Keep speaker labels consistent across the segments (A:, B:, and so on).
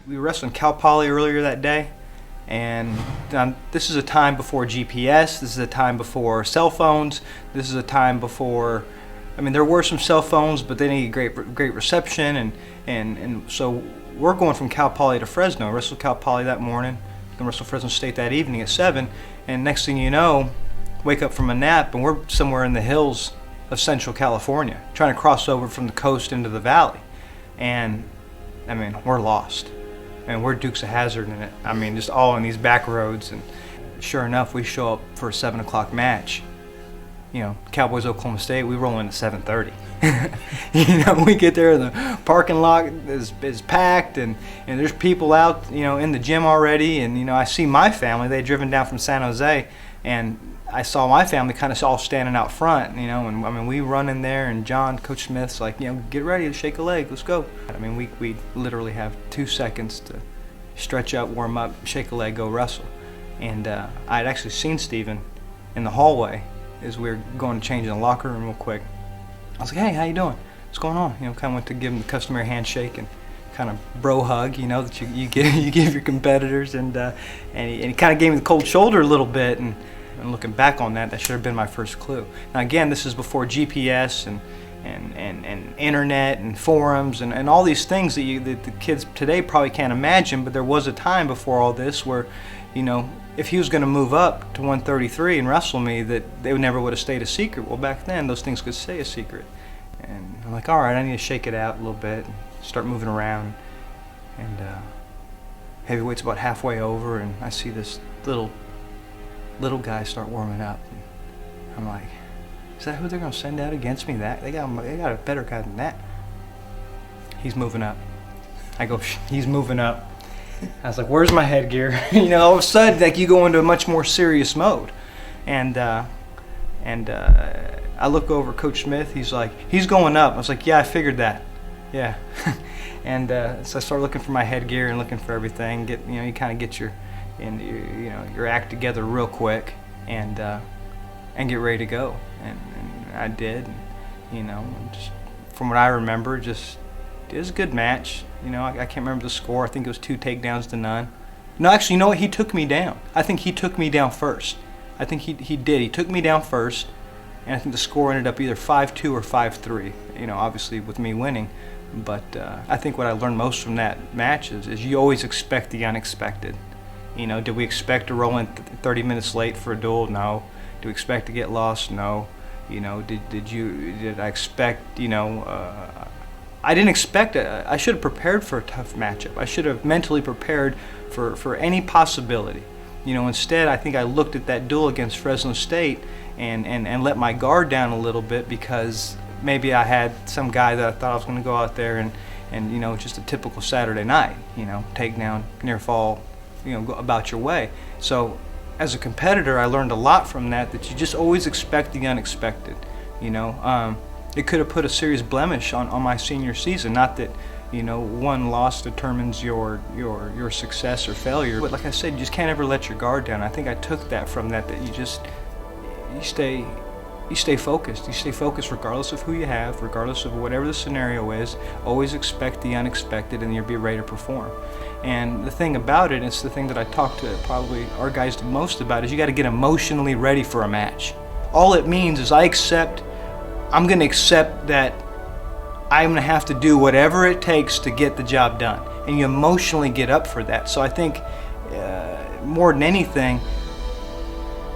A: we were wrestling Cal Poly earlier that day, and this is a time before GPS. This is a time before cell phones. This is a time before, I mean, there were some cell phones, but they needed great reception, and so we're going from Cal Poly to Fresno. I wrestled Cal Poly that morning, then wrestled Fresno State that evening at 7, and next thing you know, wake up from a nap, and we're somewhere in the hills of Central California, trying to cross over from the coast into the valley. And I mean, we're lost, and we're Dukes of Hazzard in it. I mean, just all in these back roads. And sure enough, we show up for a 7 o'clock match. You know, Cowboys Oklahoma State, we roll in at 7:30. You know, we get there, the parking lot is packed, and there's people out, you know, in the gym already. And you know, I see my family. They'd driven down from San Jose, and I saw my family kind of all standing out front, you know, and I mean, we run in there, and John, Coach Smith's like, you know, get ready to shake a leg, let's go. I mean, we literally have 2 seconds to stretch out, warm up, shake a leg, go wrestle. And I'd actually seen Steven in the hallway as we were going to change in the locker room real quick. I was like, hey, how you doing? What's going on? You know, kind of went to give him the customary handshake and kind of bro hug, you know, that you give your competitors, and he kind of gave me the cold shoulder a little bit. And looking back on that, that should have been my first clue. Now again, this is before GPS and internet and forums and all these things that the kids today probably can't imagine. But there was a time before all this where, you know, if he was going to move up to 133 and wrestle me, that they never would have stayed a secret. Well, back then those things could stay a secret. And I'm like, all right, I need to shake it out a little bit, and start moving around. And heavyweight's about halfway over, and I see this little guys start warming up. And I'm like, is that who they're going to send out against me? That they got a better guy than that. He's moving up. I go, he's moving up. I was like, where's my headgear? You know, all of a sudden, like, you go into a much more serious mode. And I look over at Coach Smith. He's like, he's going up. I was like, yeah, I figured that. Yeah. And so I start looking for my headgear and looking for everything. You kind of get your act together real quick, and get ready to go. And I did. And, you know, just from what I remember, just it was a good match. You know, I can't remember the score. I think it was 2 takedowns to none. No, actually, you know what? He took me down. I think he took me down first. I think he did. He took me down first, and I think the score ended up either 5-2 or 5-3. You know, obviously with me winning. But I think what I learned most from that match is you always expect the unexpected. You know, did we expect to roll in 30 minutes late for a duel? No. Do we expect to get lost? No. You know, did I expect, you know, I didn't expect it. I should have prepared for a tough matchup. I should have mentally prepared for any possibility. You know, instead, I think I looked at that duel against Fresno State and let my guard down a little bit, because maybe I had some guy that I thought I was going to go out there and you know, just a typical Saturday night, you know, take down, near fall, you know, go about your way. So as a competitor, I learned a lot from that you just always expect the unexpected. You know, it could have put a serious blemish on my senior season. Not that, you know, one loss determines your success or failure, but like I said, you just can't ever let your guard down. I think I took that from that you stay focused. You stay focused regardless of who you have, regardless of whatever the scenario is. Always expect the unexpected, and you'll be ready to perform. And the thing about it, and it's the thing that I talk to probably our guys the most about, is you got to get emotionally ready for a match. All it means is I'm going to accept that I'm going to have to do whatever it takes to get the job done. And you emotionally get up for that. So I think more than anything,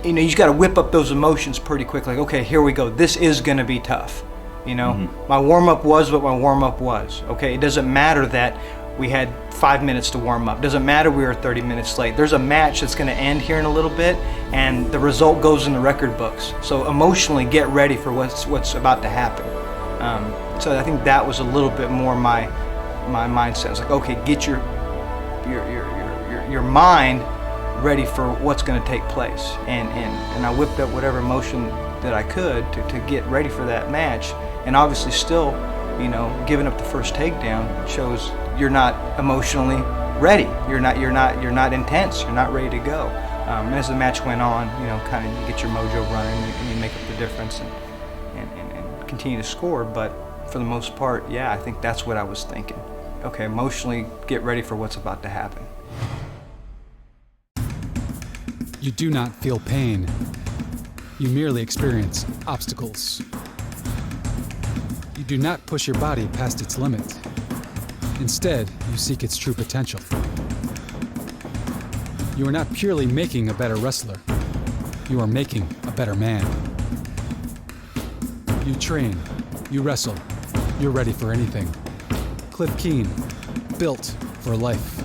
A: you know, you just got to whip up those emotions pretty quick. Like, okay, here we go. This is going to be tough. You know, my warm-up was what my warm-up was. Okay, it doesn't matter that we had 5 minutes to warm up. Doesn't matter we were 30 minutes late. There's a match that's going to end here in a little bit, and the result goes in the record books. So emotionally, get ready for what's about to happen. So I think that was a little bit more my mindset. It's like, okay, get your mind ready for what's going to take place, and I whipped up whatever emotion that I could to get ready for that match. And obviously, still, you know, giving up the first takedown shows you're not emotionally ready. You're not intense. You're not ready to go. And as the match went on, you know, kind of you get your mojo running, and you make up the difference and continue to score. But for the most part, yeah, I think that's what I was thinking. okay, emotionally get ready for what's about to happen.
B: You do not feel pain. You merely experience obstacles. You do not push your body past its limit. Instead, you seek its true potential. You are not purely making a better wrestler. You are making a better man. You train. You wrestle. You're ready for anything. Cliff Keen, built for life.